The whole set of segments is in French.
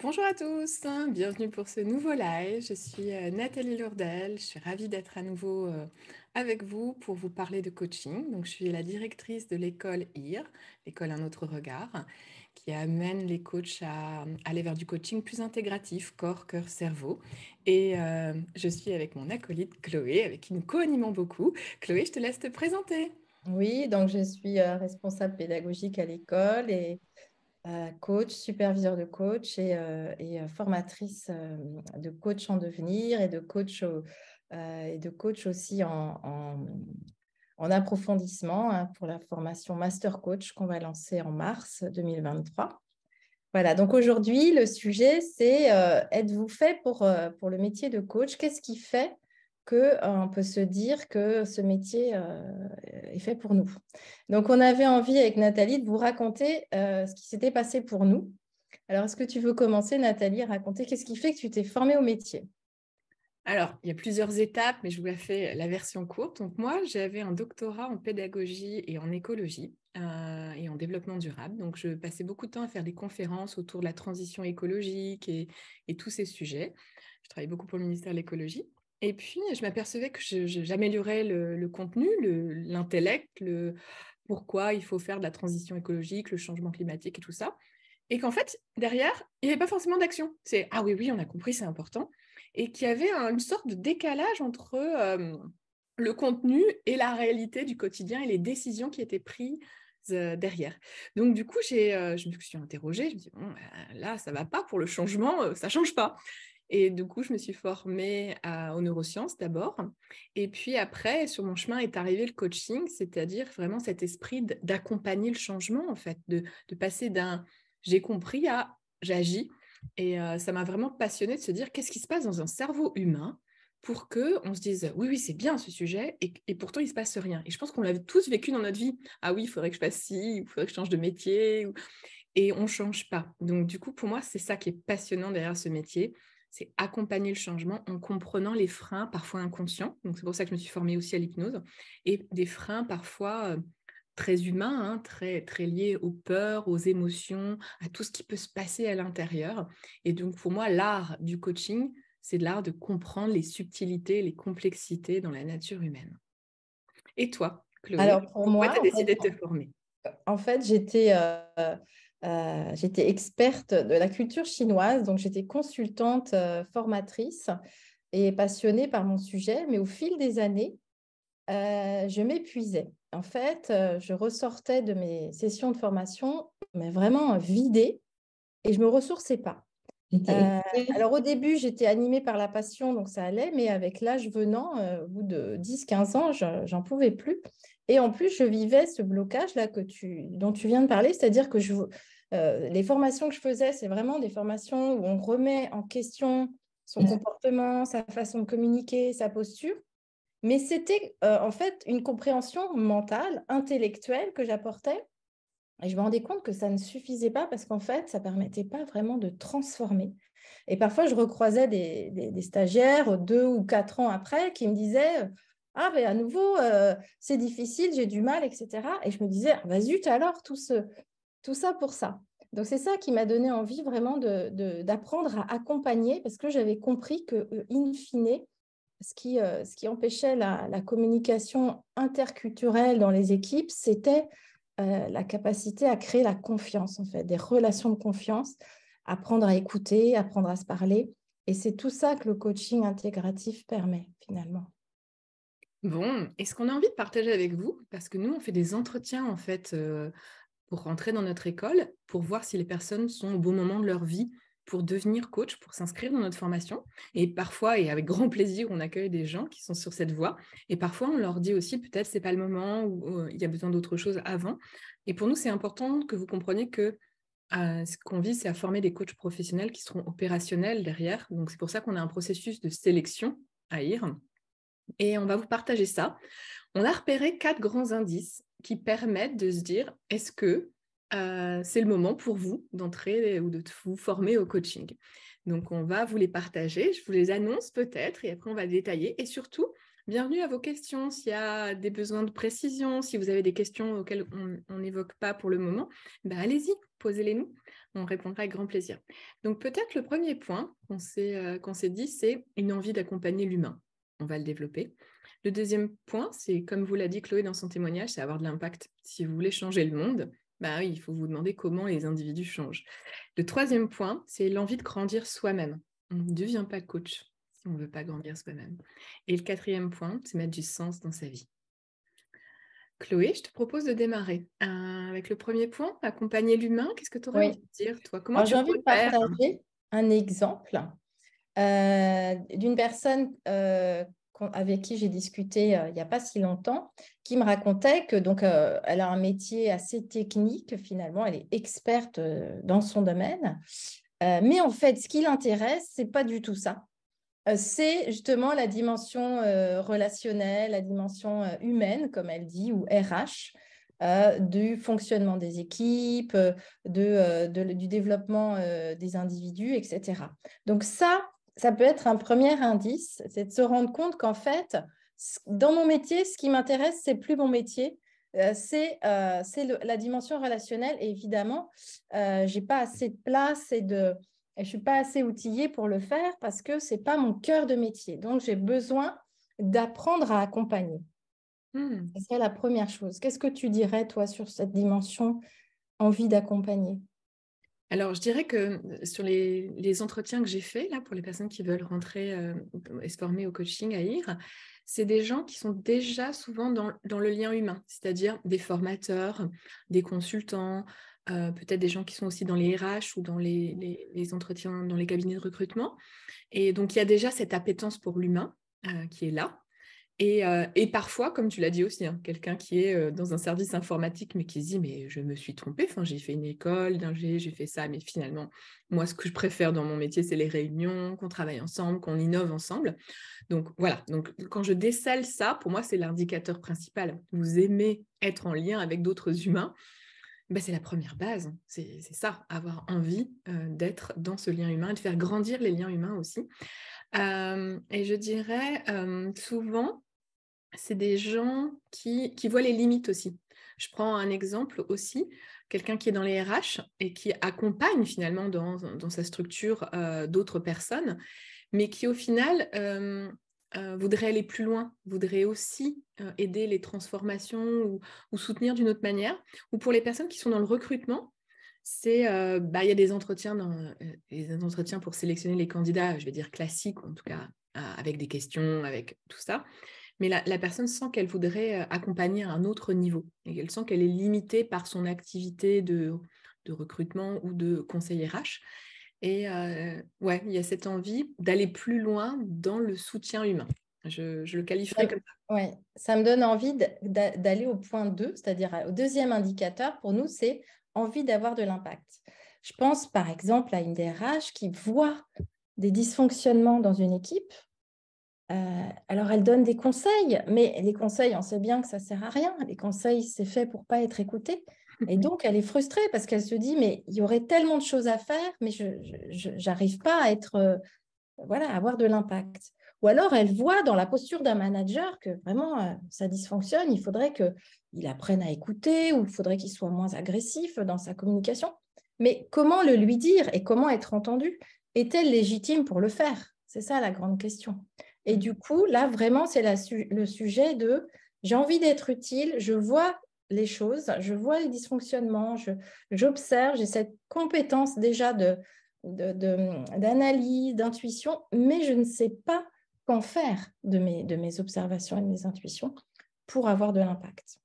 Bonjour à tous, bienvenue pour ce nouveau live. Je suis Nathalie Lourdel, je suis ravie d'être à nouveau avec vous pour vous parler de coaching. Donc, je suis la directrice de l'école IR, l'école Un autre regard, qui amène les coachs à aller vers du coaching plus intégratif, corps, cœur, cerveau. Et je suis avec mon acolyte Chloé, avec qui nous co-animons beaucoup. Chloé, je te laisse te présenter. Oui, donc je suis responsable pédagogique à l'école et coach, superviseur de coach et formatrice de coach en devenir et de coach aussi en approfondissement pour la formation Master Coach qu'on va lancer en mars 2023. Voilà, donc aujourd'hui, le sujet, c'est êtes-vous fait pour le métier de coach? Qu'est-ce qui fait qu'on peut se dire que ce métier est fait pour nous? Donc, on avait envie avec Nathalie de vous raconter ce qui s'était passé pour nous. Alors, est-ce que tu veux commencer, Nathalie, à raconter qu'est-ce qui fait que tu t'es formée au métier? Alors, il y a plusieurs étapes, mais je vous la fais la version courte. Donc, moi, j'avais un doctorat en pédagogie et en écologie et en développement durable. Donc, je passais beaucoup de temps à faire des conférences autour de la transition écologique et tous ces sujets. Je travaillais beaucoup pour le ministère de l'écologie. Et puis, je m'apercevais que j'améliorais le contenu, l'intellect, le pourquoi il faut faire de la transition écologique, le changement climatique et tout ça. Et qu'en fait, derrière, il n'y avait pas forcément d'action. C'est « Ah oui, oui, on a compris, c'est important ». Et qu'il y avait une sorte de décalage entre le contenu et la réalité du quotidien et les décisions qui étaient prises derrière. Donc du coup, je me suis interrogée, je me dis « Bon, là, ça ne va pas pour le changement, ça ne change pas ». Et du coup, je me suis formée aux neurosciences d'abord. Et puis après, sur mon chemin est arrivé le coaching, c'est-à-dire vraiment cet esprit d'accompagner le changement, en fait, de passer d'un j'ai compris à j'agis. Et ça m'a vraiment passionnée de se dire qu'est-ce qui se passe dans un cerveau humain pour qu'on se dise oui, oui, c'est bien ce sujet, et pourtant il ne se passe rien. Et je pense qu'on l'avait tous vécu dans notre vie. Ah oui, il faudrait que je fasse ci, il faudrait que je change de métier, et on ne change pas. Donc du coup, pour moi, c'est ça qui est passionnant derrière ce métier, c'est accompagner le changement en comprenant les freins parfois inconscients. Donc c'est pour ça que je me suis formée aussi à l'hypnose, et des freins parfois très humains, hein, très, très liés aux peurs, aux émotions, à tout ce qui peut se passer à l'intérieur. Et donc pour moi, l'art du coaching, c'est l'art de comprendre les subtilités, les complexités dans la nature humaine. Et toi, Chloé, Alors, pour pourquoi tu moi, as décidé de te former? j'étais experte de la culture chinoise, donc j'étais consultante formatrice et passionnée par mon sujet, mais au fil des années, je m'épuisais. En fait, je ressortais de mes sessions de formation, mais vraiment vidée, et je me ressourçais pas. J'étais Euh, alors au début, j'étais animée par la passion, donc ça allait, mais avec l'âge venant, au bout de 10, 15 ans, j'en pouvais plus. Et en plus, je vivais ce blocage-là dont tu viens de parler, c'est-à-dire que les formations que je faisais, c'est vraiment des formations où on remet en question son comportement, sa façon de communiquer, sa posture. Mais c'était en fait une compréhension mentale, intellectuelle que j'apportais. Et je me rendais compte que ça ne suffisait pas parce qu'en fait, ça ne permettait pas vraiment de transformer. Et parfois, je recroisais des stagiaires 2 ou 4 ans après qui me disaient ah, mais à nouveau, c'est difficile, j'ai du mal, etc. Et je me disais ah, bah, zut alors, tout ça pour ça. Donc, c'est ça qui m'a donné envie vraiment d'apprendre à accompagner parce que j'avais compris que, in fine, ce qui empêchait la communication interculturelle dans les équipes, c'était la capacité à créer la confiance, en fait, des relations de confiance, apprendre à écouter, apprendre à se parler. Et c'est tout ça que le coaching intégratif permet, finalement. Bon, est-ce qu'on a envie de partager avec vous? Parce que nous, on fait des entretiens, en fait, pour rentrer dans notre école, pour voir si les personnes sont au bon moment de leur vie pour devenir coach, pour s'inscrire dans notre formation. Et parfois, et avec grand plaisir, on accueille des gens qui sont sur cette voie. Et parfois, on leur dit aussi, peut-être, c'est pas le moment, ou il y a besoin d'autre chose avant. Et pour nous, c'est important que vous compreniez que ce qu'on vise, c'est à former des coachs professionnels qui seront opérationnels derrière. Donc, c'est pour ça qu'on a un processus de sélection à IR. Et on va vous partager ça. On a repéré 4 grands indices qui permettent de se dire, est-ce que c'est le moment pour vous d'entrer ou de vous former au coaching? Donc, on va vous les partager. Je vous les annonce peut-être et après, on va détailler. Et surtout, bienvenue à vos questions. S'il y a des besoins de précision, si vous avez des questions auxquelles on n'évoque pas pour le moment, allez-y, posez-les-nous. On répondra avec grand plaisir. Donc peut-être le premier point qu'on s'est dit, c'est une envie d'accompagner l'humain. On va le développer. Le deuxième point, c'est comme vous l'a dit Chloé dans son témoignage, c'est avoir de l'impact. Si vous voulez changer le monde, oui, il faut vous demander comment les individus changent. Le troisième point, c'est l'envie de grandir soi-même. On ne devient pas coach si on ne veut pas grandir soi-même. Et le quatrième point, c'est mettre du sens dans sa vie. Chloé, je te propose de démarrer avec le premier point, accompagner l'humain. Qu'est-ce que tu aurais envie de dire, toi? Comment Alors, tu j'ai envie de repères? partager un exemple d'une personne avec qui j'ai discuté il n'y a pas si longtemps, qui me racontait que donc elle a un métier assez technique finalement, elle est experte dans son domaine, mais en fait, ce qui l'intéresse, c'est pas du tout ça. C'est justement la dimension relationnelle, la dimension humaine, comme elle dit, ou RH, du fonctionnement des équipes, du développement des individus, etc. Donc ça peut être un premier indice, c'est de se rendre compte qu'en fait, dans mon métier, ce qui m'intéresse, c'est plus mon métier, c'est la dimension relationnelle. Et évidemment, je n'ai pas assez de place et je ne suis pas assez outillée pour le faire parce que ce n'est pas mon cœur de métier. Donc, j'ai besoin d'apprendre à accompagner. C'est la première chose. Qu'est-ce que tu dirais, toi, sur cette dimension envie d'accompagner? Alors, je dirais que sur les entretiens que j'ai faits, là, pour les personnes qui veulent rentrer et se former au coaching à IR, c'est des gens qui sont déjà souvent dans le lien humain, c'est-à-dire des formateurs, des consultants, peut-être des gens qui sont aussi dans les RH ou dans les entretiens, dans les cabinets de recrutement. Et donc, il y a déjà cette appétence pour l'humain qui est là. Et parfois, comme tu l'as dit aussi, quelqu'un qui est dans un service informatique, mais qui se dit, mais je me suis trompée, j'ai fait une école d'ingé, j'ai fait ça, mais finalement, moi, ce que je préfère dans mon métier, c'est les réunions, qu'on travaille ensemble, qu'on innove ensemble. Donc voilà, donc, quand je décèle ça, pour moi, c'est l'indicateur principal. Vous aimez être en lien avec d'autres humains, c'est la première base, c'est ça, avoir envie d'être dans ce lien humain et de faire grandir les liens humains aussi. Et je dirais souvent, c'est des gens qui voient les limites aussi. Je prends un exemple aussi, quelqu'un qui est dans les RH et qui accompagne finalement dans sa structure d'autres personnes, mais qui au final voudrait aller plus loin, voudrait aussi aider les transformations ou soutenir d'une autre manière. Ou pour les personnes qui sont dans le recrutement, il y a des entretiens pour sélectionner les candidats, je vais dire classiques, en tout cas avec des questions, avec tout ça. Mais la personne sent qu'elle voudrait accompagner à un autre niveau et qu'elle sent qu'elle est limitée par son activité de recrutement ou de conseil RH. Et il y a cette envie d'aller plus loin dans le soutien humain. Je le qualifierais comme ça. Ouais, ça me donne envie d'aller au point 2, c'est-à-dire au deuxième indicateur. Pour nous, c'est envie d'avoir de l'impact. Je pense par exemple à une DRH qui voit des dysfonctionnements dans une équipe. Alors, elle donne des conseils, mais les conseils, on sait bien que ça ne sert à rien. Les conseils, c'est fait pour ne pas être écouté. Et donc, elle est frustrée parce qu'elle se dit, mais il y aurait tellement de choses à faire, mais je n'arrive pas à être, à avoir de l'impact. Ou alors, elle voit dans la posture d'un manager que vraiment, ça dysfonctionne. Il faudrait qu'il apprenne à écouter ou il faudrait qu'il soit moins agressif dans sa communication. Mais comment le lui dire et comment être entendu? Est-elle légitime pour le faire? C'est ça la grande question. Et du coup, là, vraiment, c'est le sujet de j'ai envie d'être utile, je vois les choses, je vois les dysfonctionnements, j'observe, j'ai cette compétence déjà d'analyse, d'intuition, mais je ne sais pas qu'en faire de mes observations et de mes intuitions pour avoir de l'impact.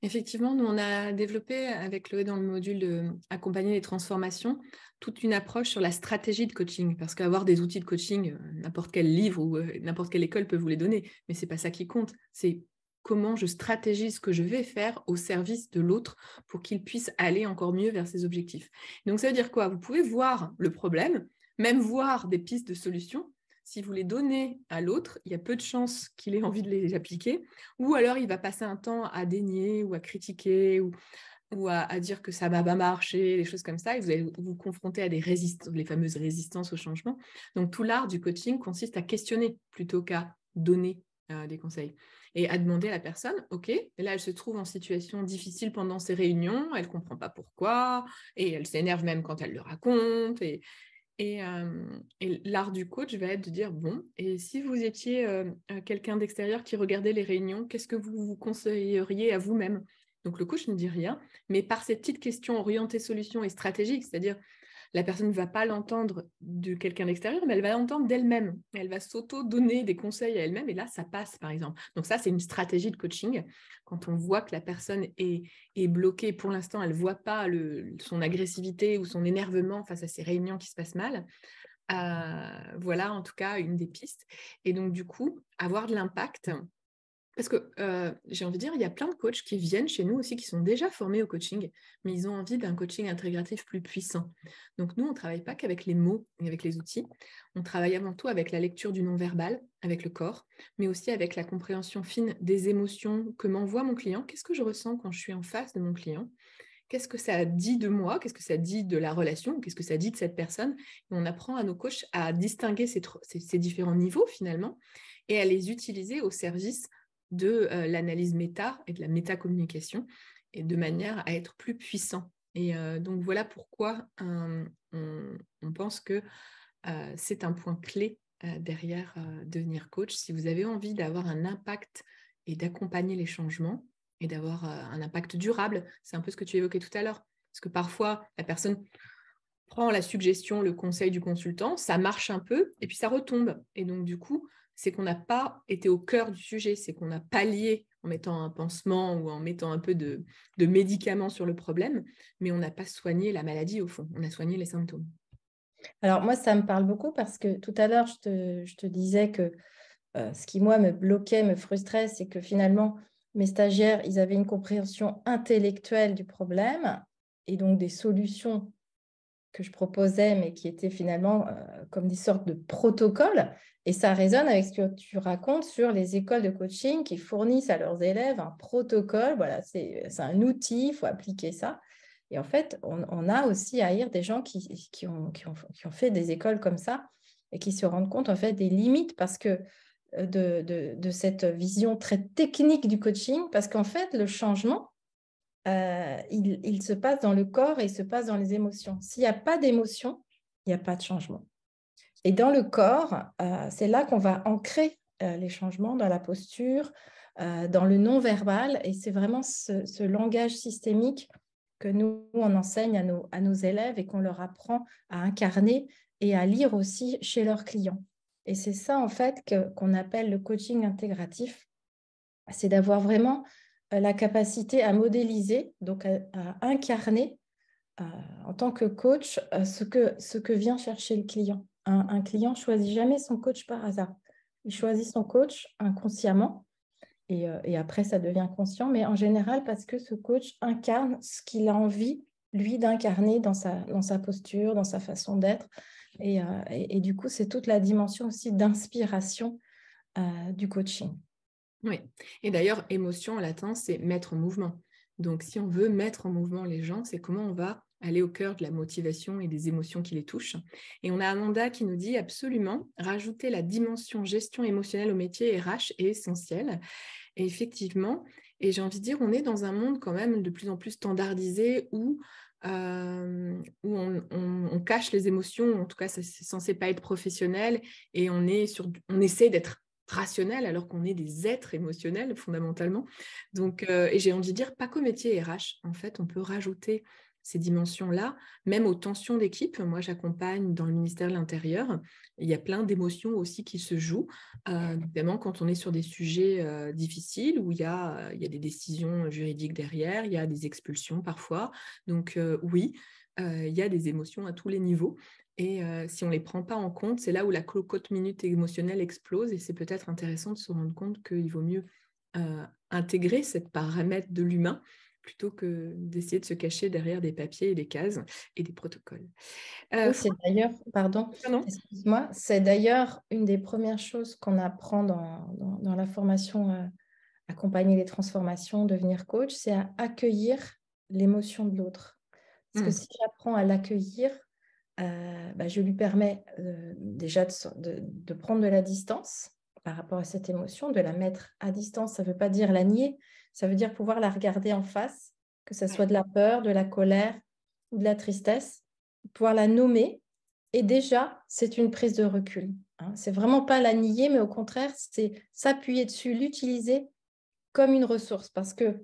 Effectivement, nous, on a développé avec Chloé dans le module de accompagner les transformations toute une approche sur la stratégie de coaching, parce qu'avoir des outils de coaching, n'importe quel livre ou n'importe quelle école peut vous les donner, mais ce n'est pas ça qui compte, c'est comment je stratégise ce que je vais faire au service de l'autre pour qu'il puisse aller encore mieux vers ses objectifs. Donc ça veut dire quoi? Vous pouvez voir le problème, même voir des pistes de solutions. Si vous les donnez à l'autre, il y a peu de chances qu'il ait envie de les appliquer, ou alors il va passer un temps à dénier ou à critiquer ou à dire que ça va pas marcher, des choses comme ça, et vous allez vous confronter à des résistances, les fameuses résistances au changement. Donc tout l'art du coaching consiste à questionner plutôt qu'à donner des conseils. Et à demander à la personne, OK, là, elle se trouve en situation difficile pendant ces réunions, elle ne comprend pas pourquoi, et elle s'énerve même quand elle le raconte. Et l'art du coach va être de dire, bon, et si vous étiez quelqu'un d'extérieur qui regardait les réunions, qu'est-ce que vous vous conseilleriez à vous-même? Donc le coach ne dit rien, mais par ces petites questions orientées solutions et stratégiques, c'est-à-dire la personne ne va pas l'entendre de quelqu'un d'extérieur, mais elle va l'entendre d'elle-même. Elle va s'auto-donner des conseils à elle-même, et là, ça passe, par exemple. Donc ça, c'est une stratégie de coaching. Quand on voit que la personne est bloquée, pour l'instant, elle ne voit pas son agressivité ou son énervement face à ces réunions qui se passent mal. Voilà, en tout cas, une des pistes. Et donc, du coup, avoir de l'impact. Parce que j'ai envie de dire, il y a plein de coachs qui viennent chez nous aussi, qui sont déjà formés au coaching, mais ils ont envie d'un coaching intégratif plus puissant. Donc nous, on ne travaille pas qu'avec les mots et avec les outils, on travaille avant tout avec la lecture du non-verbal, avec le corps, mais aussi avec la compréhension fine des émotions que m'envoie mon client. Qu'est-ce que je ressens quand je suis en face de mon client? Qu'est-ce que ça dit de moi? Qu'est-ce que ça dit de la relation? Qu'est-ce que ça dit de cette personne? Et on apprend à nos coachs à distinguer ces différents niveaux finalement et à les utiliser au service de l'analyse méta et de la métacommunication et de manière à être plus puissant. Et donc voilà pourquoi on pense que c'est un point clé derrière devenir coach. Si vous avez envie d'avoir un impact et d'accompagner les changements et d'avoir un impact durable, c'est un peu ce que tu évoquais tout à l'heure. Parce que parfois, la personne prend la suggestion, le conseil du consultant, ça marche un peu et puis ça retombe. Et donc, du coup, c'est qu'on n'a pas été au cœur du sujet, c'est qu'on a pallié en mettant un pansement ou en mettant un peu de médicaments sur le problème, mais on n'a pas soigné la maladie au fond, on a soigné les symptômes. Alors moi, ça me parle beaucoup parce que tout à l'heure, je te disais que ce qui, moi, me bloquait, me frustrait, c'est que finalement, mes stagiaires, ils avaient une compréhension intellectuelle du problème et donc des solutions que je proposais, mais qui étaient finalement comme des sortes de protocoles. Et ça résonne avec ce que tu racontes sur les écoles de coaching qui fournissent à leurs élèves un protocole. Voilà, c'est un outil, il faut appliquer ça. Et en fait, on a aussi à lire des gens qui ont fait des écoles comme ça et qui se rendent compte en fait des limites parce que de cette vision très technique du coaching, parce qu'en fait, le changement, il se passe dans le corps et il se passe dans les émotions. S'il n'y a pas d'émotion, il n'y a pas de changement. Et dans le corps, c'est là qu'on va ancrer les changements dans la posture, dans le non-verbal. Et c'est vraiment ce langage systémique que nous, on enseigne à nos élèves et qu'on leur apprend à incarner et à lire aussi chez leurs clients. Et c'est ça, en fait, qu'on appelle le coaching intégratif. C'est d'avoir vraiment la capacité à modéliser, donc à incarner en tant que coach ce que vient chercher le client. Un client ne choisit jamais son coach par hasard. Il choisit son coach inconsciemment et après ça devient conscient, mais en général parce que ce coach incarne ce qu'il a envie, lui, d'incarner dans sa posture, dans sa façon d'être. Et du coup, c'est toute la dimension aussi d'inspiration du coaching. Oui, et d'ailleurs, émotion en latin, c'est mettre en mouvement. Donc, si on veut mettre en mouvement les gens, c'est comment on va aller au cœur de la motivation et des émotions qui les touchent. Et on a Amanda qui nous dit absolument, rajouter la dimension gestion émotionnelle au métier RH est essentiel. Et effectivement, et j'ai envie de dire, on est dans un monde quand même de plus en plus standardisé où on cache les émotions, en tout cas, c'est censé pas être professionnel, et on essaie d'être rationnel alors qu'on est des êtres émotionnels fondamentalement. Donc, et j'ai envie de dire, pas qu'au métier RH, en fait, on peut rajouter ces dimensions-là, même aux tensions d'équipe. Moi, j'accompagne dans le ministère de l'Intérieur. Il y a plein d'émotions aussi qui se jouent, notamment quand on est sur des sujets difficiles où il y a des décisions juridiques derrière, il y a des expulsions parfois. Donc oui, il y a des émotions à tous les niveaux. Et si on ne les prend pas en compte, c'est là où la cocotte minute émotionnelle explose. Et c'est peut-être intéressant de se rendre compte qu'il vaut mieux intégrer cette paramètre de l'humain plutôt que d'essayer de se cacher derrière des papiers et des cases et des protocoles. Oui, c'est d'ailleurs, pardon, Non. excuse-moi, c'est d'ailleurs une des premières choses qu'on apprend dans la formation accompagner les transformations, devenir coach, c'est à accueillir l'émotion de l'autre. Parce que si j'apprends à l'accueillir, je lui permets déjà de prendre de la distance par rapport à cette émotion, de la mettre à distance. Ça ne veut pas dire la nier, ça veut dire pouvoir la regarder en face, que ce soit de la peur, de la colère ou de la tristesse, pouvoir la nommer. Et déjà, c'est une prise de recul. Hein. C'est vraiment pas la nier, mais au contraire, c'est s'appuyer dessus, l'utiliser comme une ressource. Parce que,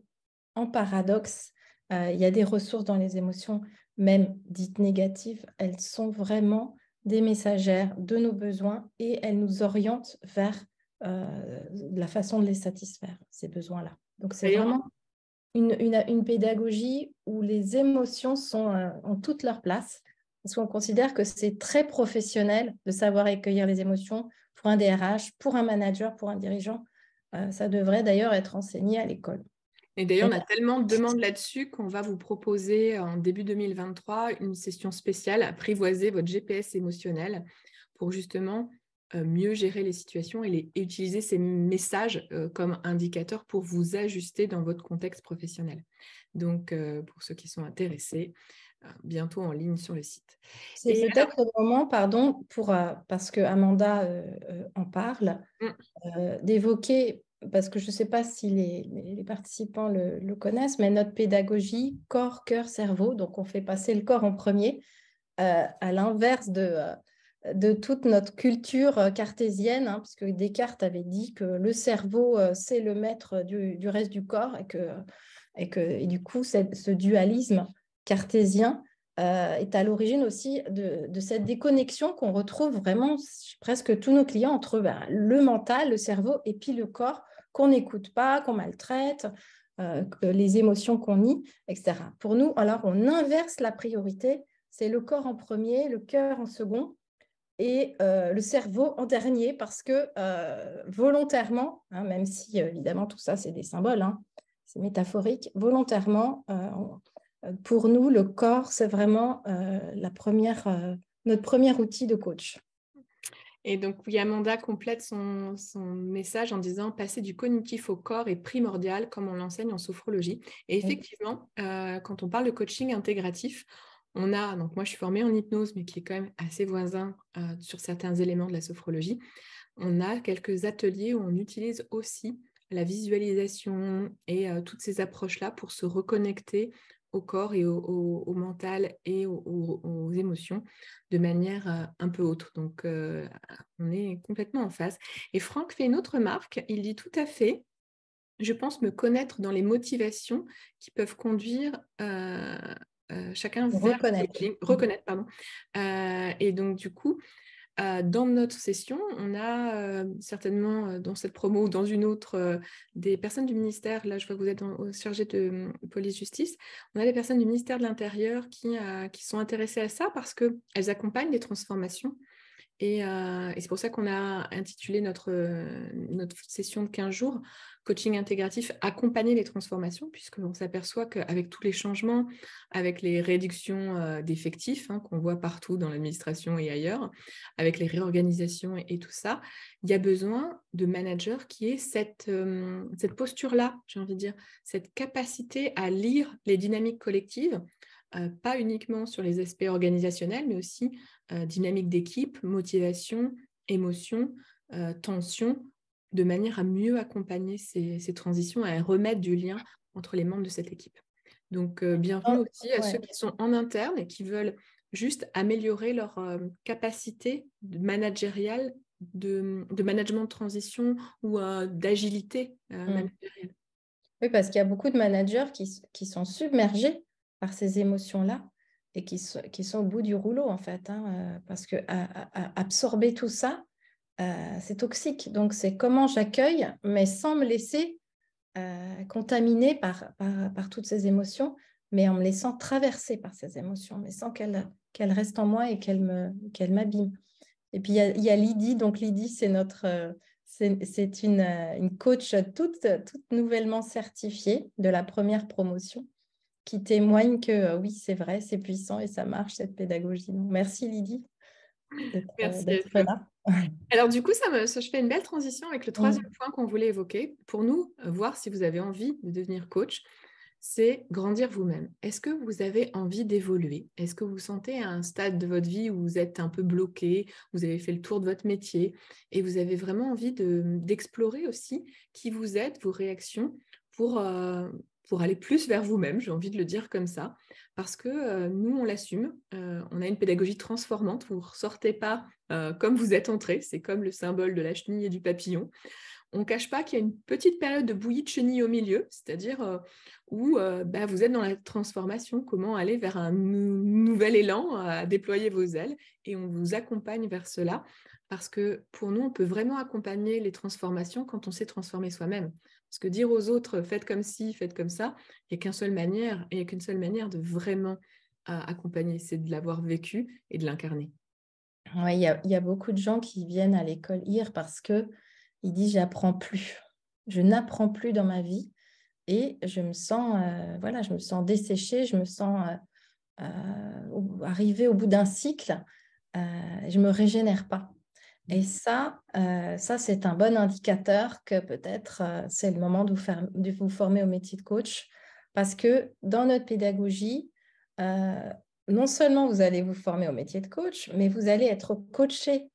en paradoxe, il y a des ressources dans les émotions, même dites négatives, elles sont vraiment des messagères de nos besoins et elles nous orientent vers la façon de les satisfaire, ces besoins-là. Donc, c'est D'ailleurs, vraiment une pédagogie où les émotions ont toute leur place, parce qu'on considère que c'est très professionnel de savoir accueillir les émotions pour un DRH, pour un manager, pour un dirigeant. Ça devrait d'ailleurs être enseigné à l'école. Et d'ailleurs, on a tellement de demandes là-dessus qu'on va vous proposer en début 2023 une session spéciale, apprivoiser votre GPS émotionnel pour justement mieux gérer les situations et utiliser ces messages comme indicateurs pour vous ajuster dans votre contexte professionnel. Donc, pour ceux qui sont intéressés, bientôt en ligne sur le site. C'est peut-être le moment, pardon, parce que Amanda en parle, d'évoquer, parce que je ne sais pas si les participants le connaissent, mais notre pédagogie corps, cœur, cerveau, donc on fait passer le corps en premier, à l'inverse de toute notre culture cartésienne, hein, puisque Descartes avait dit que le cerveau, c'est le maître du reste du corps, et du coup, ce dualisme cartésien est à l'origine aussi de cette déconnexion qu'on retrouve vraiment chez presque tous nos clients entre le mental, le cerveau et puis le corps qu'on n'écoute pas, qu'on maltraite, les émotions qu'on nie, etc. Pour nous, alors on inverse la priorité, c'est le corps en premier, le cœur en second et le cerveau en dernier parce que volontairement, hein, même si évidemment tout ça c'est des symboles, hein, c'est métaphorique, volontairement, pour nous, le corps, c'est vraiment notre premier outil de coach. Et donc, Amanda complète son message en disant « Passer du cognitif au corps est primordial, comme on l'enseigne en sophrologie ». Et effectivement, quand on parle de coaching intégratif, on a, donc moi je suis formée en hypnose, mais qui est quand même assez voisin sur certains éléments de la sophrologie, on a quelques ateliers où on utilise aussi la visualisation et toutes ces approches-là pour se reconnecter au corps et au mental et aux émotions de manière un peu autre. Donc, on est complètement en phase. Et Franck fait une autre remarque. Il dit tout à fait, je pense me connaître dans les motivations qui peuvent conduire chacun vers le coaching. Reconnaître, pardon. Et donc, du coup, dans notre session, on a certainement dans cette promo ou dans une autre des personnes du ministère, là je vois que vous êtes chargé de police-justice, on a des personnes du ministère de l'Intérieur qui sont intéressées à ça parce qu'elles accompagnent les transformations. Et c'est pour ça qu'on a intitulé notre session de 15 jours coaching intégratif, accompagner les transformations, puisqu'on s'aperçoit qu'avec tous les changements, avec les réductions d'effectifs qu'on voit partout dans l'administration et ailleurs, avec les réorganisations et tout ça, il y a besoin de managers qui aient cette posture-là, j'ai envie de dire, cette capacité à lire les dynamiques collectives, pas uniquement sur les aspects organisationnels, mais aussi dynamique d'équipe, motivation, émotion, tension, de manière à mieux accompagner ces transitions et à remettre du lien entre les membres de cette équipe. Donc, bienvenue aussi à ceux qui sont en interne et qui veulent juste améliorer leur capacité managériale, de management de transition ou d'agilité managériale. Oui, parce qu'il y a beaucoup de managers qui sont submergés par ces émotions-là et qui sont au bout du rouleau, en fait, hein, parce que absorber tout ça, c'est toxique. Donc, c'est comment j'accueille, mais sans me laisser contaminer par toutes ces émotions, mais en me laissant traverser par ces émotions, mais sans qu'elles restent en moi et qu'elles m'abîment. Et puis, il y a Lydie. Donc, Lydie, c'est c'est une coach toute nouvellement certifiée de la première promotion qui témoigne que oui, c'est vrai, c'est puissant et ça marche, cette pédagogie. Donc, merci Lydie d'être là. Alors du coup, je fais une belle transition avec le troisième point qu'on voulait évoquer. Pour nous, voir si vous avez envie de devenir coach, c'est grandir vous-même. Est-ce que vous avez envie d'évoluer? Est-ce que vous sentez à un stade de votre vie où vous êtes un peu bloqué, vous avez fait le tour de votre métier et vous avez vraiment envie d'explorer aussi qui vous êtes, vos réactions pour aller plus vers vous-même, j'ai envie de le dire comme ça, parce que nous, on l'assume, on a une pédagogie transformante, vous ne ressortez pas comme vous êtes entré, c'est comme le symbole de la chenille et du papillon. On ne cache pas qu'il y a une petite période de bouillie de chenille au milieu, c'est-à-dire où vous êtes dans la transformation, comment aller vers un nouvel élan, à déployer vos ailes, et on vous accompagne vers cela, parce que pour nous, on peut vraiment accompagner les transformations quand on s'est transformé soi-même. Parce que dire aux autres, faites comme ci, faites comme ça, il n'y a qu'une seule manière de vraiment accompagner, c'est de l'avoir vécu et de l'incarner. Ouais, il y a beaucoup de gens qui viennent à l'école IR parce qu'ils disent j'apprends plus. Je n'apprends plus dans ma vie et je me sens, je me sens desséchée, je me sens arrivée au bout d'un cycle, je ne me régénère pas. Et ça c'est un bon indicateur que peut-être c'est le moment de vous former au métier de coach parce que dans notre pédagogie, non seulement vous allez vous former au métier de coach, mais vous allez être coaché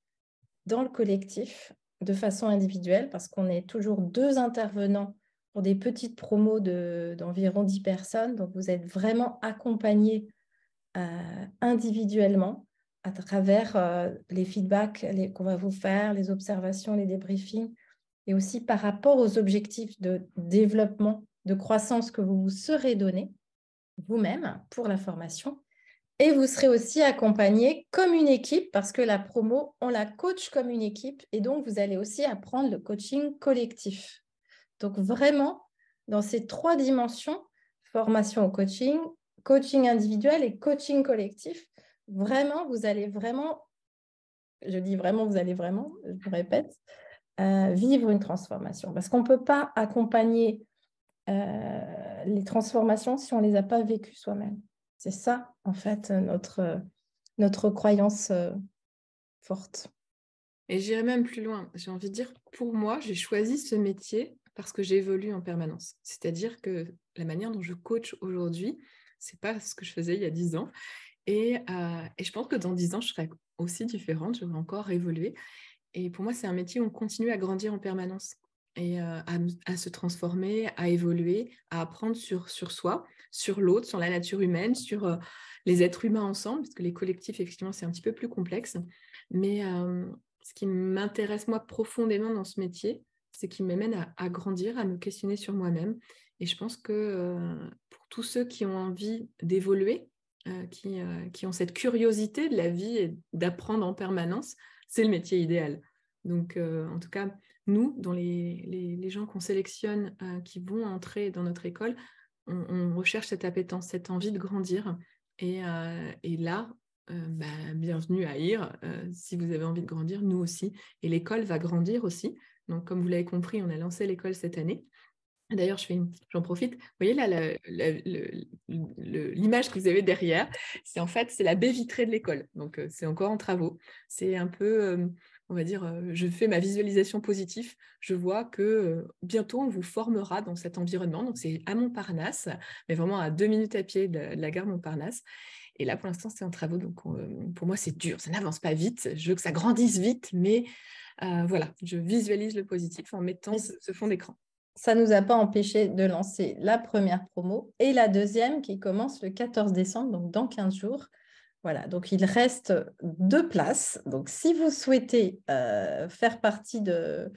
dans le collectif de façon individuelle parce qu'on est toujours 2 intervenants pour des petites promos d'environ 10 personnes. Donc, vous êtes vraiment accompagnés individuellement à travers les feedbacks qu'on va vous faire, les observations, les débriefings, et aussi par rapport aux objectifs de développement, de croissance que vous vous serez donné vous-même pour la formation. Et vous serez aussi accompagné comme une équipe parce que la promo, on la coach comme une équipe et donc vous allez aussi apprendre le coaching collectif. Donc vraiment, dans ces 3 dimensions, formation au coaching, coaching individuel et coaching collectif, vraiment, vous allez vraiment, je dis vraiment, vous allez vraiment, je me répète, vivre une transformation. Parce qu'on ne peut pas accompagner les transformations si on ne les a pas vécues soi-même. C'est ça, en fait, notre croyance forte. Et j'irai même plus loin. J'ai envie de dire, pour moi, j'ai choisi ce métier parce que j'évolue en permanence. C'est-à-dire que la manière dont je coach aujourd'hui, c'est pas ce que je faisais il y a 10 ans. Et je pense que dans 10 ans, je serai aussi différente, je vais encore évoluer. Et pour moi, c'est un métier où on continue à grandir en permanence et à se transformer, à évoluer, à apprendre sur soi, sur l'autre, sur la nature humaine, sur les êtres humains ensemble, parce que les collectifs, effectivement, c'est un petit peu plus complexe. Mais ce qui m'intéresse, moi, profondément dans ce métier, c'est qu'il m'amène à grandir, à me questionner sur moi-même. Et je pense que pour tous ceux qui ont envie d'évoluer, qui ont cette curiosité de la vie et d'apprendre en permanence, c'est le métier idéal. Donc, en tout cas, nous, dans les gens qu'on sélectionne qui vont entrer dans notre école, on recherche cette appétence, cette envie de grandir. Et là, bienvenue à IR. Si vous avez envie de grandir, nous aussi. Et l'école va grandir aussi. Donc, comme vous l'avez compris, on a lancé l'école cette année. D'ailleurs, j'en profite. Vous voyez là, l'image que vous avez derrière, c'est la baie vitrée de l'école. Donc, c'est encore en travaux. C'est un peu, on va dire, je fais ma visualisation positive. Je vois que bientôt, on vous formera dans cet environnement. Donc, c'est à Montparnasse, mais vraiment à 2 minutes à pied de la gare Montparnasse. Et là, pour l'instant, c'est en travaux. Donc, pour moi, c'est dur. Ça n'avance pas vite. Je veux que ça grandisse vite, mais voilà, je visualise le positif en mettant ce fond d'écran. Ça ne nous a pas empêché de lancer la première promo et la deuxième qui commence le 14 décembre, donc dans 15 jours. Voilà, donc il reste 2 places. Donc si vous souhaitez faire partie de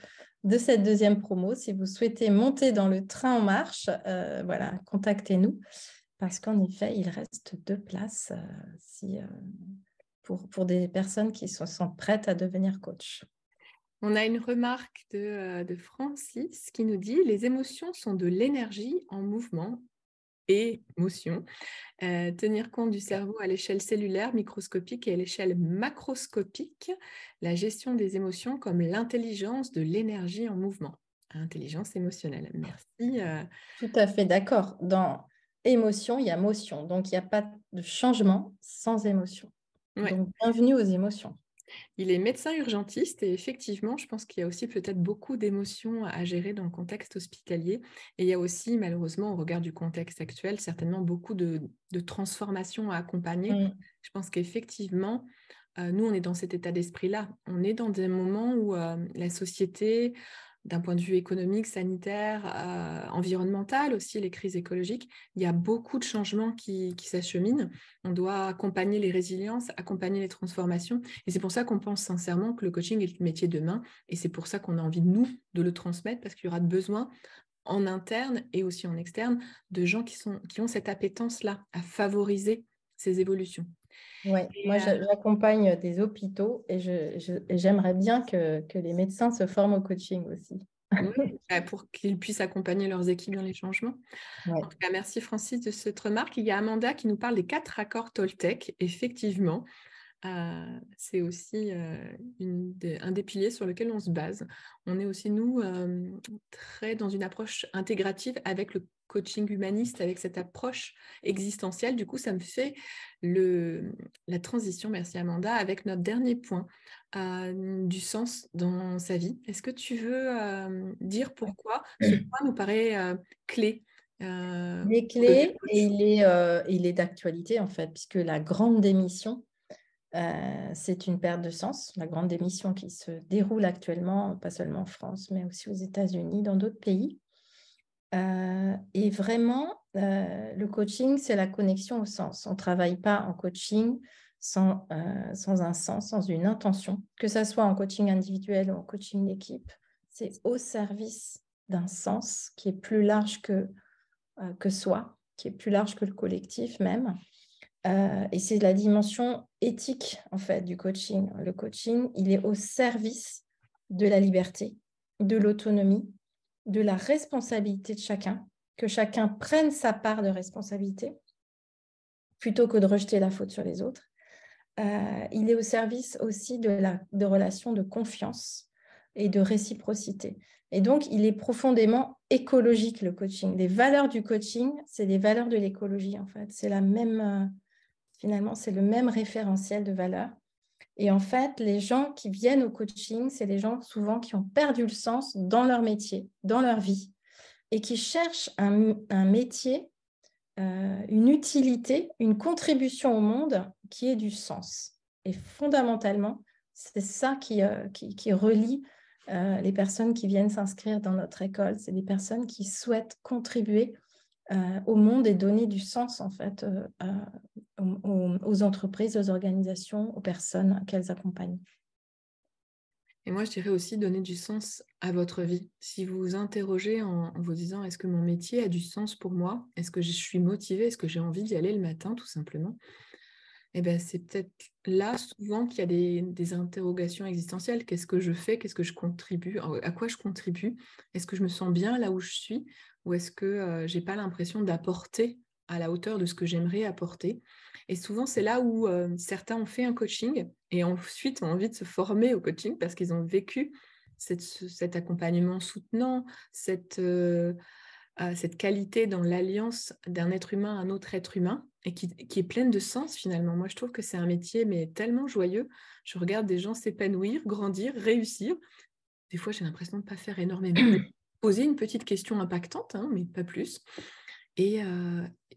cette deuxième promo, si vous souhaitez monter dans le train en marche, voilà, contactez-nous parce qu'en effet, il reste 2 places pour des personnes qui sont prêtes à devenir coach. On a une remarque de Francis qui nous dit « Les émotions sont de l'énergie en mouvement et motion. Tenir compte du cerveau à l'échelle cellulaire, microscopique et à l'échelle macroscopique, la gestion des émotions comme l'intelligence de l'énergie en mouvement. » Intelligence émotionnelle. Merci. Tout à fait d'accord. Dans émotion, il y a motion. Donc, il n'y a pas de changement sans émotion. Ouais. Donc, bienvenue aux émotions. Il est médecin urgentiste et effectivement, je pense qu'il y a aussi peut-être beaucoup d'émotions à gérer dans le contexte hospitalier. Et il y a aussi, malheureusement, au regard du contexte actuel, certainement beaucoup de transformations à accompagner. Mm. Je pense qu'effectivement, nous, on est dans cet état d'esprit-là. On est dans des moments où la société, d'un point de vue économique, sanitaire, environnemental aussi, les crises écologiques, il y a beaucoup de changements qui s'acheminent. On doit accompagner les résiliences, accompagner les transformations. Et c'est pour ça qu'on pense sincèrement que le coaching est le métier de demain. Et c'est pour ça qu'on a envie, nous, de le transmettre, parce qu'il y aura besoin en interne et aussi en externe de gens qui ont cette appétence-là à favoriser ces évolutions. Ouais, Et, moi j'accompagne des hôpitaux et j'aimerais bien que les médecins se forment au coaching aussi. oui, pour qu'ils puissent accompagner leurs équipes dans les changements. En Ouais. tout cas, merci Francis de cette remarque. Il y a Amanda qui nous parle des 4 accords Toltec. Effectivement, c'est aussi un des piliers sur lequel on se base. On est aussi, nous, très dans une approche intégrative avec le coaching humaniste, avec cette approche existentielle. Du coup, ça me fait la transition, merci Amanda, avec notre dernier point, du sens dans sa vie. Est-ce que tu veux dire pourquoi ce point nous paraît clé Il est pour devenir clé et coach? il est d'actualité en fait, puisque la grande démission, c'est une perte de sens. La grande démission qui se déroule actuellement, pas seulement en France, mais aussi aux États-Unis, dans d'autres pays. Et vraiment, le coaching, c'est la connexion au sens. On ne travaille pas en coaching sans un sens, sans une intention, que ce soit en coaching individuel ou en coaching d'équipe. C'est au service d'un sens qui est plus large que soi, qui est plus large que le collectif même. Et c'est la dimension éthique, en fait, du coaching. Le coaching, il est au service de la liberté, de l'autonomie, de la responsabilité de chacun, que chacun prenne sa part de responsabilité, plutôt que de rejeter la faute sur les autres. Il est au service aussi de relations de confiance et de réciprocité. Et donc, il est profondément écologique, le coaching. Les valeurs du coaching, c'est les valeurs de l'écologie, en fait. C'est la même... Finalement, c'est le même référentiel de valeurs. Et en fait, les gens qui viennent au coaching, c'est les gens souvent qui ont perdu le sens dans leur métier, dans leur vie, et qui cherchent un métier, une utilité, une contribution au monde qui ait du sens. Et fondamentalement, c'est ça qui relie les personnes qui viennent s'inscrire dans notre école. C'est des personnes qui souhaitent contribuer au monde et donner du sens en fait aux entreprises, aux organisations, aux personnes qu'elles accompagnent. Et moi, je dirais aussi donner du sens à votre vie. Si vous vous interrogez en vous disant, est-ce que mon métier a du sens pour moi? Est-ce que je suis motivée? Est-ce que j'ai envie d'y aller le matin, tout simplement? Eh ben, c'est peut-être là souvent qu'il y a des interrogations existentielles. Qu'est-ce que je fais? Qu'est-ce que je contribue? À quoi je contribue? Est-ce que je me sens bien là où je suis? Ou est-ce que j'ai pas l'impression d'apporter à la hauteur de ce que j'aimerais apporter? Et souvent, c'est là où certains ont fait un coaching et ensuite ont envie de se former au coaching parce qu'ils ont vécu cet accompagnement soutenant, cette qualité dans l'alliance d'un être humain à un autre être humain et qui est pleine de sens finalement. Moi, je trouve que c'est un métier mais tellement joyeux. Je regarde des gens s'épanouir, grandir, réussir. Des fois, j'ai l'impression de ne pas faire énormément. Poser une petite question impactante, hein, mais pas plus. Et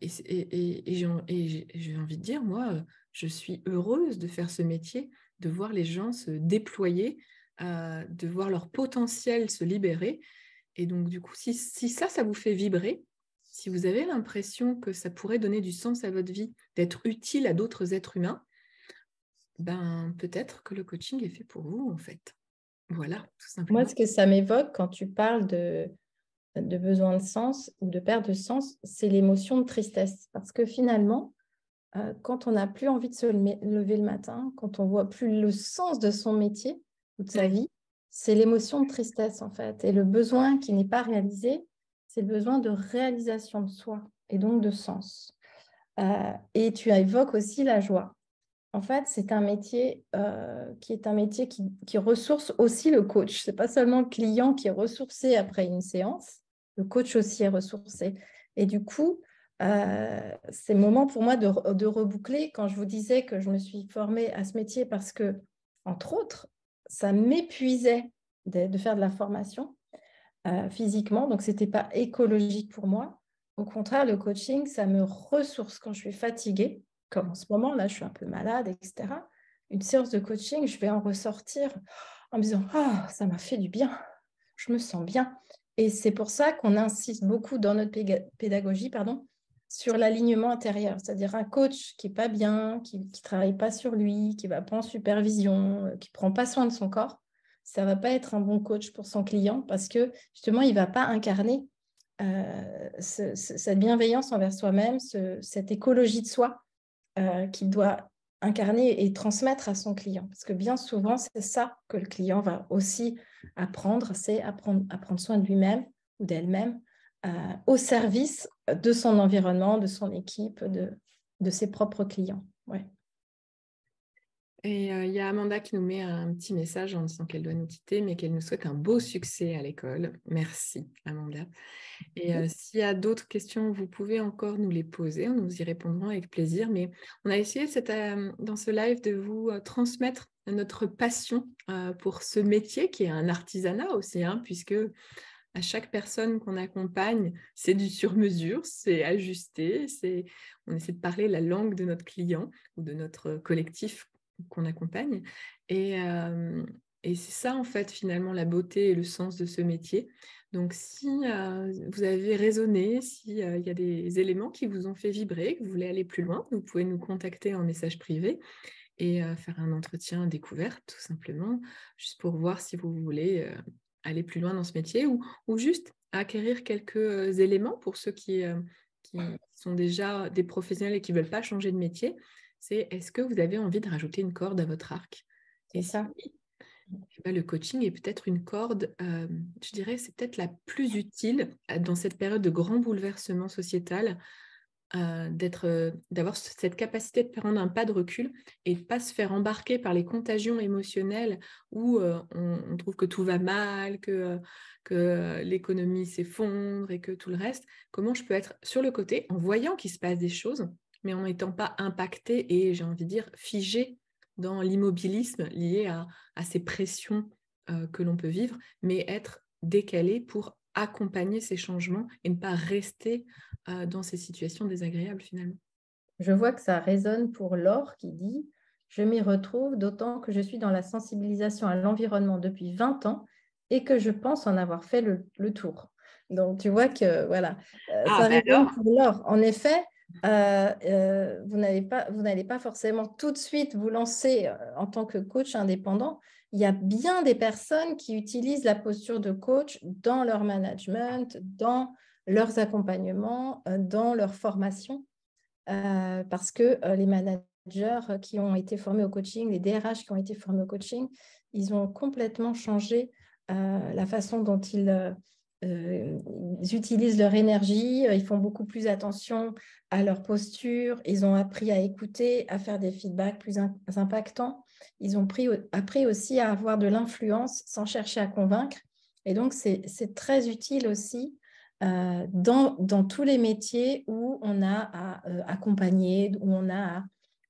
j'ai envie de dire, moi, je suis heureuse de faire ce métier, de voir les gens se déployer, de voir leur potentiel se libérer. Et donc, du coup, si ça vous fait vibrer, si vous avez l'impression que ça pourrait donner du sens à votre vie, d'être utile à d'autres êtres humains, ben peut-être que le coaching est fait pour vous, en fait. Voilà, tout Moi, simplement. ce que ça m'évoque quand tu parles de besoin de sens ou de perte de sens, c'est l'émotion de tristesse. Parce que finalement, quand on n'a plus envie de se lever le matin, quand on voit plus le sens de son métier ou de sa Oui. vie, c'est l'émotion de tristesse en fait. Et le besoin qui n'est pas réalisé, c'est le besoin de réalisation de soi et donc de sens. Et tu évoques aussi la joie. En fait, c'est un métier qui ressource aussi le coach. Ce n'est pas seulement le client qui est ressourcé après une séance, le coach aussi est ressourcé. Et du coup, c'est le moment pour moi de reboucler. Quand je vous disais que je me suis formée à ce métier parce que entre autres, ça m'épuisait de faire de la formation physiquement, donc ce n'était pas écologique pour moi. Au contraire, le coaching, ça me ressource quand je suis fatiguée, comme en ce moment, là, je suis un peu malade, etc. Une séance de coaching, je vais en ressortir en me disant « Ah, ça m'a fait du bien, je me sens bien ». Et c'est pour ça qu'on insiste beaucoup dans notre pédagogie, sur l'alignement intérieur, c'est-à-dire un coach qui n'est pas bien, qui ne travaille pas sur lui, qui ne va pas en supervision, qui ne prend pas soin de son corps, ça ne va pas être un bon coach pour son client parce que justement, il ne va pas incarner cette bienveillance envers soi-même, cette écologie de soi qu'il doit incarner et transmettre à son client. Parce que bien souvent, c'est ça que le client va aussi apprendre, c'est à prendre soin de lui-même ou d'elle-même au service de son environnement, de son équipe, de ses propres clients. Ouais. Et il y a Amanda qui nous met un petit message en disant qu'elle doit nous quitter, mais qu'elle nous souhaite un beau succès à l'école. Merci, Amanda. Et s'il y a d'autres questions, vous pouvez encore nous les poser. Nous y répondrons avec plaisir. Mais on a essayé dans ce live de vous transmettre notre passion pour ce métier qui est un artisanat aussi, puisque à chaque personne qu'on accompagne, c'est du sur-mesure, c'est ajusté, on essaie de parler la langue de notre client ou de notre collectif qu'on accompagne. Et c'est ça, en fait, finalement, la beauté et le sens de ce métier. Donc, si vous avez raisonné, s'il y a des éléments qui vous ont fait vibrer, que vous voulez aller plus loin, vous pouvez nous contacter en message privé et faire un entretien découverte, tout simplement, juste pour voir si vous voulez aller plus loin dans ce métier ou juste acquérir quelques éléments pour ceux qui sont déjà des professionnels et qui ne veulent pas changer de métier. C'est est-ce que vous avez envie de rajouter une corde à votre arc? C'est ça. Le coaching est peut-être une corde, je dirais, c'est peut-être la plus utile dans cette période de grand bouleversement sociétal, d'avoir cette capacité de prendre un pas de recul et de ne pas se faire embarquer par les contagions émotionnelles où on trouve que tout va mal, que l'économie s'effondre et que tout le reste. Comment je peux être sur le côté en voyant qu'il se passe des choses, mais en n'étant pas impacté et, j'ai envie de dire, figé dans l'immobilisme lié à ces pressions que l'on peut vivre, mais être décalé pour accompagner ces changements et ne pas rester dans ces situations désagréables finalement. Je vois que ça résonne pour Laure qui dit « Je m'y retrouve d'autant que je suis dans la sensibilisation à l'environnement depuis 20 ans et que je pense en avoir fait le tour. » Donc, tu vois que voilà, ça résonne pour Laure. En effet, vous n'allez pas forcément tout de suite vous lancer en tant que coach indépendant. Il y a bien des personnes qui utilisent la posture de coach dans leur management, dans leurs accompagnements, dans leur formation. Parce que les managers qui ont été formés au coaching, les DRH qui ont été formés au coaching, ils ont complètement changé la façon dont ils utilisent leur énergie, ils font beaucoup plus attention à leur posture, ils ont appris à écouter, à faire des feedbacks plus impactants, ils ont appris aussi à avoir de l'influence sans chercher à convaincre. Et donc, c'est très utile aussi dans tous les métiers où on a à accompagner, où on a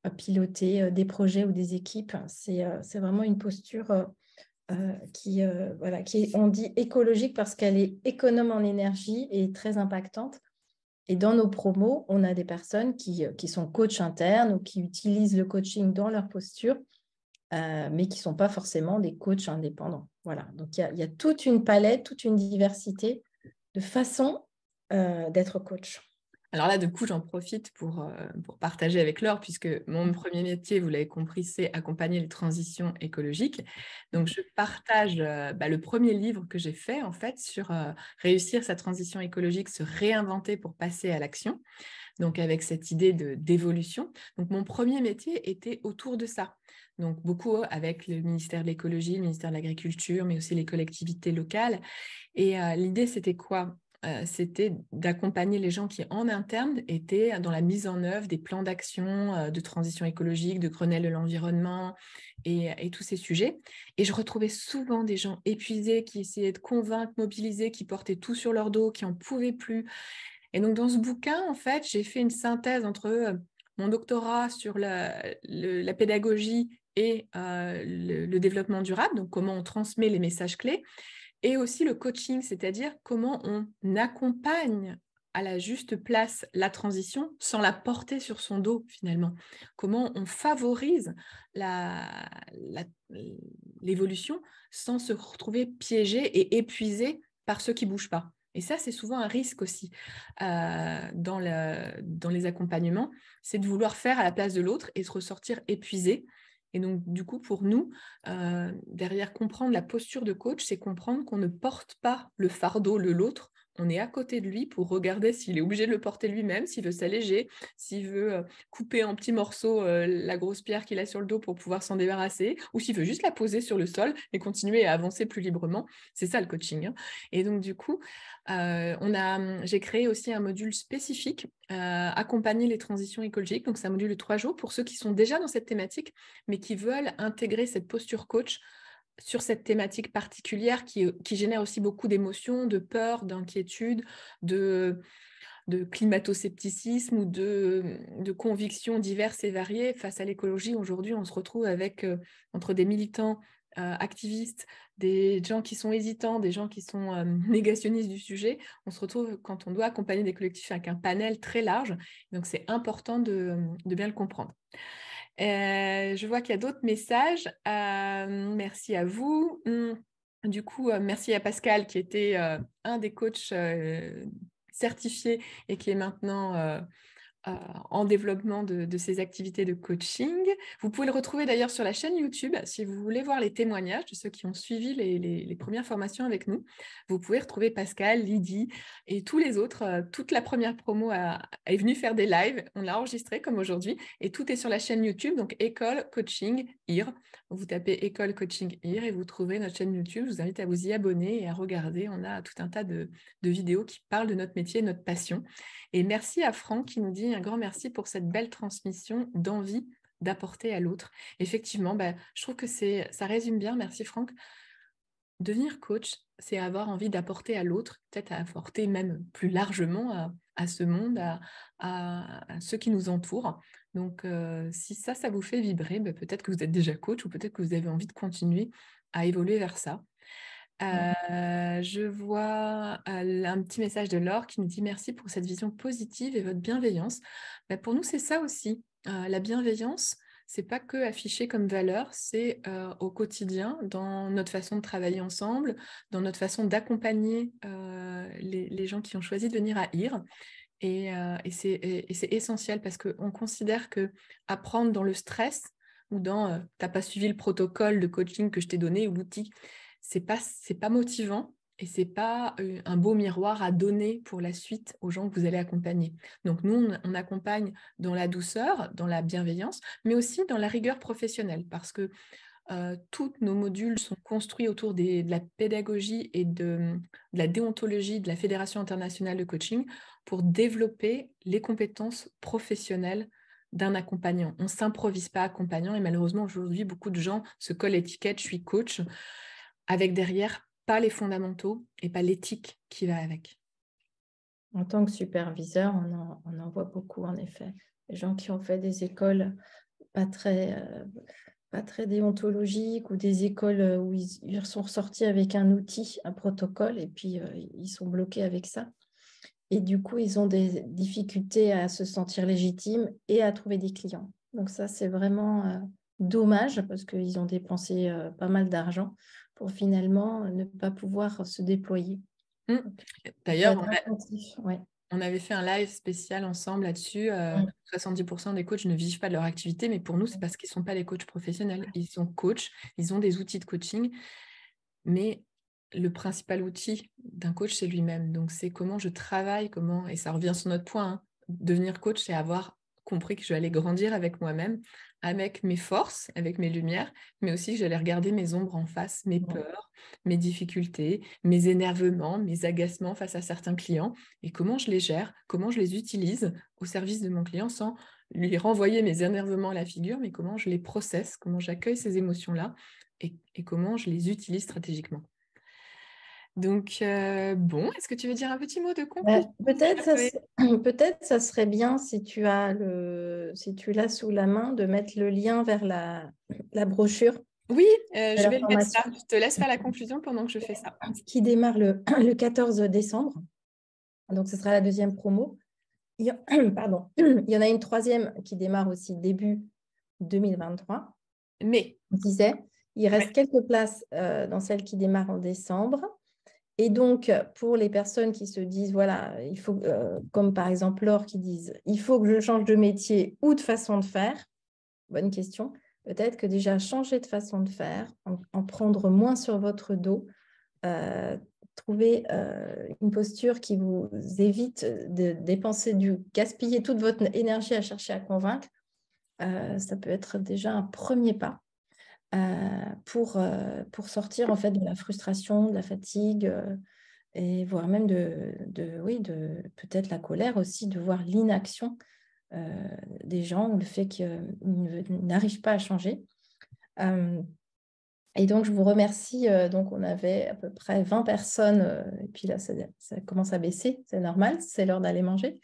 à piloter des projets ou des équipes. C'est vraiment une posture qui est, on dit écologique parce qu'elle est économe en énergie et très impactante. Et dans nos promos, on a des personnes qui sont coachs internes ou qui utilisent le coaching dans leur posture, mais qui ne sont pas forcément des coachs indépendants. Voilà. Donc, il y a toute une palette, toute une diversité de façon d'être coach. Alors là, du coup, j'en profite pour partager avec Laure, puisque mon premier métier, vous l'avez compris, c'est accompagner les transitions écologiques. Donc, je partage le premier livre que j'ai fait, en fait, sur réussir sa transition écologique, se réinventer pour passer à l'action. Donc, avec cette idée d'évolution. Donc, mon premier métier était autour de ça. Donc, beaucoup avec le ministère de l'écologie, le ministère de l'agriculture, mais aussi les collectivités locales. Et l'idée, c'était quoi ? C'était d'accompagner les gens qui, en interne, étaient dans la mise en œuvre des plans d'action de transition écologique, de Grenelle de l'environnement et tous ces sujets. Et je retrouvais souvent des gens épuisés qui essayaient de convaincre, mobiliser, qui portaient tout sur leur dos, qui n'en pouvaient plus. Et donc, dans ce bouquin, en fait, j'ai fait une synthèse entre mon doctorat sur la pédagogie et le développement durable, donc comment on transmet les messages clés, et aussi le coaching, c'est-à-dire comment on accompagne à la juste place la transition sans la porter sur son dos finalement. Comment on favorise l'évolution sans se retrouver piégé et épuisé par ceux qui ne bougent pas. Et ça, c'est souvent un risque aussi dans les accompagnements, c'est de vouloir faire à la place de l'autre et se ressortir épuisé. Et donc, du coup, pour nous, derrière comprendre la posture de coach, c'est comprendre qu'on ne porte pas le fardeau de l'autre, on est à côté de lui pour regarder s'il est obligé de le porter lui-même, s'il veut s'alléger, s'il veut couper en petits morceaux la grosse pierre qu'il a sur le dos pour pouvoir s'en débarrasser, ou s'il veut juste la poser sur le sol et continuer à avancer plus librement. C'est ça le coaching. Et donc, du coup, j'ai créé aussi un module spécifique, accompagner les transitions écologiques. Donc, c'est un module de 3 jours pour ceux qui sont déjà dans cette thématique, mais qui veulent intégrer cette posture coach sur cette thématique particulière qui génère aussi beaucoup d'émotions, de peur, d'inquiétude, de climato-scepticisme ou de convictions diverses et variées face à l'écologie. Aujourd'hui, on se retrouve avec entre des militants activistes, des gens qui sont hésitants, des gens qui sont négationnistes du sujet. On se retrouve quand on doit accompagner des collectifs avec un panel très large. Donc, c'est important de bien le comprendre. Je vois qu'il y a d'autres messages. Merci à vous. Du coup, merci à Pascal qui était un des coachs certifiés et qui est maintenant en développement de ses activités de coaching. Vous pouvez le retrouver d'ailleurs sur la chaîne YouTube si vous voulez voir les témoignages de ceux qui ont suivi les premières formations avec nous. Vous pouvez retrouver Pascal, Lydie et tous les autres. Toute la première promo est venue faire des lives. On l'a enregistré comme aujourd'hui et tout est sur la chaîne YouTube, donc École Coaching IR. Vous tapez École Coaching IR et vous trouverez notre chaîne YouTube. Je vous invite à vous y abonner et à regarder. On a tout un tas de vidéos qui parlent de notre métier, notre passion. Et merci à Franck qui nous dit un grand merci pour cette belle transmission d'envie d'apporter à l'autre. Effectivement, je trouve que ça résume bien, merci Franck. Devenir coach, c'est avoir envie d'apporter à l'autre, peut-être à apporter même plus largement à ce monde, à ceux qui nous entourent. Donc, si ça vous fait vibrer, peut-être que vous êtes déjà coach ou peut-être que vous avez envie de continuer à évoluer vers ça. Je vois un petit message de Laure qui nous dit merci pour cette vision positive et votre bienveillance. Pour nous, c'est ça aussi. La bienveillance, c'est pas que affiché comme valeur, c'est au quotidien, dans notre façon de travailler ensemble, dans notre façon d'accompagner les gens qui ont choisi de venir à IR. Et c'est essentiel parce qu'on considère que apprendre dans le stress ou dans t'as pas suivi le protocole de coaching que je t'ai donné ou l'outil, c'est pas motivant et c'est pas un beau miroir à donner pour la suite aux gens que vous allez accompagner. Donc nous, on accompagne dans la douceur, dans la bienveillance, mais aussi dans la rigueur professionnelle parce que tous nos modules sont construits autour de la pédagogie et de la déontologie de la Fédération internationale de coaching pour développer les compétences professionnelles d'un accompagnant. On ne s'improvise pas accompagnant et malheureusement aujourd'hui, beaucoup de gens se collent l'étiquette « je suis coach » avec derrière pas les fondamentaux et pas l'éthique qui va avec. En tant que superviseur, on en voit beaucoup en effet. Les gens qui ont fait des écoles pas très déontologiques ou des écoles où ils sont ressortis avec un outil, un protocole et puis ils sont bloqués avec ça. Et du coup, ils ont des difficultés à se sentir légitimes et à trouver des clients. Donc ça, c'est vraiment dommage parce qu'ils ont dépensé pas mal d'argent pour finalement ne pas pouvoir se déployer. D'ailleurs, ouais. On avait fait un live spécial ensemble là-dessus. 70% des coachs ne vivent pas de leur activité, mais pour nous, c'est parce qu'ils ne sont pas des coachs professionnels. Ils sont coachs, ils ont des outils de coaching, mais le principal outil d'un coach, c'est lui-même. Donc, c'est comment je travaille, et ça revient sur notre point, hein. Devenir coach, c'est avoir compris que je vais aller grandir avec moi-même, avec mes forces, avec mes lumières, mais aussi que j'allais regarder mes ombres en face, mes peurs, mes difficultés, mes énervements, mes agacements face à certains clients, et comment je les gère, comment je les utilise au service de mon client sans lui renvoyer mes énervements à la figure, mais comment je les processe, comment j'accueille ces émotions-là et comment je les utilise stratégiquement. Donc, bon, est-ce que tu veux dire un petit mot de Bah, conclusion, peut-être Chloé? peut-être ça serait bien si tu l'as sous la main de mettre le lien vers la brochure Oui, de je la vais le mettre ça. formation Je te laisse faire la conclusion pendant que je fais ça. qui démarre le 14 décembre. Donc, ce sera la deuxième promo. Pardon. Il y en a une troisième qui démarre aussi début 2023. Mais, On disait, il reste ouais, quelques places dans celle qui démarre en décembre. Et donc, pour les personnes qui se disent, voilà, il faut, comme par exemple Laure qui disent, il faut que je change de métier ou de façon de faire, bonne question. Peut-être que déjà changer de façon de faire, en prendre moins sur votre dos, trouver une posture qui vous évite de dépenser gaspiller toute votre énergie à chercher à convaincre, ça peut être déjà un premier pas pour sortir en fait de la frustration, de la fatigue et voire même oui, de peut-être la colère aussi, de voir l'inaction des gens ou le fait qu'ils n'arrivent pas à changer. Et donc, je vous remercie. Donc, on avait à peu près 20 personnes. Et puis là, ça commence à baisser. C'est normal. C'est l'heure d'aller manger.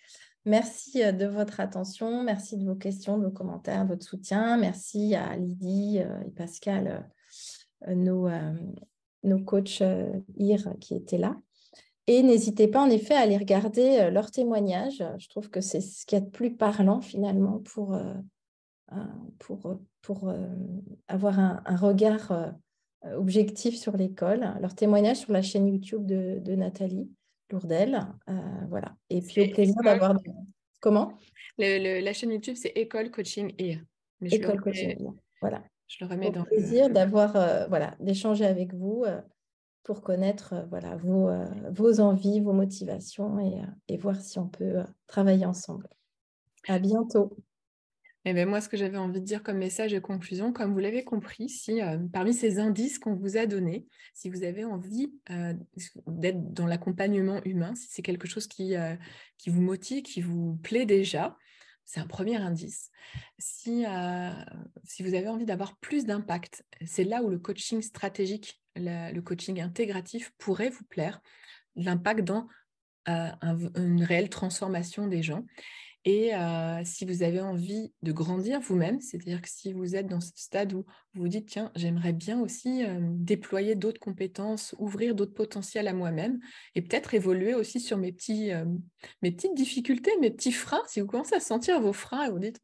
Merci de votre attention. Merci de vos questions, de vos commentaires, de votre soutien. Merci à Lydie et Pascal, nos coachs IR qui étaient là. Et n'hésitez pas, en effet, à aller regarder leurs témoignages. Je trouve que c'est ce qui est de plus parlant, finalement, pour avoir un regard objectif sur l'école. Leur témoignage sur la chaîne YouTube de Nathalie Lourdel. Voilà. Et puis, au c'est plaisir école. d'avoir... Comment? La chaîne YouTube, c'est École Coaching IA. Mais École coaching. Voilà. je le remets Au dans plaisir d'avoir, voilà, d'échanger avec vous pour connaître voilà, vos envies, vos motivations et voir si on peut travailler ensemble. À bientôt. Eh bien, moi, ce que j'avais envie de dire comme message de conclusion, comme vous l'avez compris, si parmi ces indices qu'on vous a donnés, si vous avez envie d'être dans l'accompagnement humain, si c'est quelque chose qui vous motive, qui vous plaît déjà, c'est un premier indice. Si vous avez envie d'avoir plus d'impact, c'est là où le coaching stratégique, le coaching intégratif pourrait vous plaire, l'impact dans une réelle transformation des gens. Et si vous avez envie de grandir vous-même, c'est-à-dire que si vous êtes dans ce stade où vous vous dites, tiens, j'aimerais bien aussi déployer d'autres compétences, ouvrir d'autres potentiels à moi-même, et peut-être évoluer aussi sur mes petites difficultés, mes petits freins, si vous commencez à sentir vos freins et vous dites,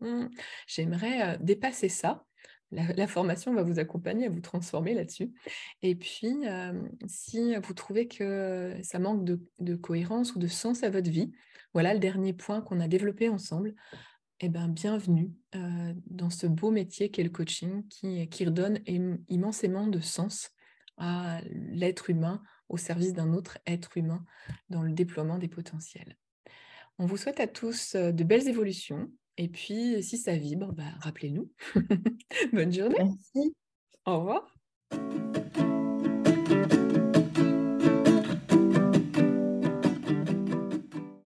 j'aimerais dépasser ça, la formation va vous accompagner à vous transformer là-dessus. Et puis, si vous trouvez que ça manque de cohérence ou de sens à votre vie, voilà le dernier point qu'on a développé ensemble. Eh ben, bienvenue dans ce beau métier qu'est le coaching qui redonne immensément de sens à l'être humain au service d'un autre être humain dans le déploiement des potentiels. On vous souhaite à tous de belles évolutions et puis si ça vibre, bah, rappelez-nous. Bonne journée. Merci. Au revoir.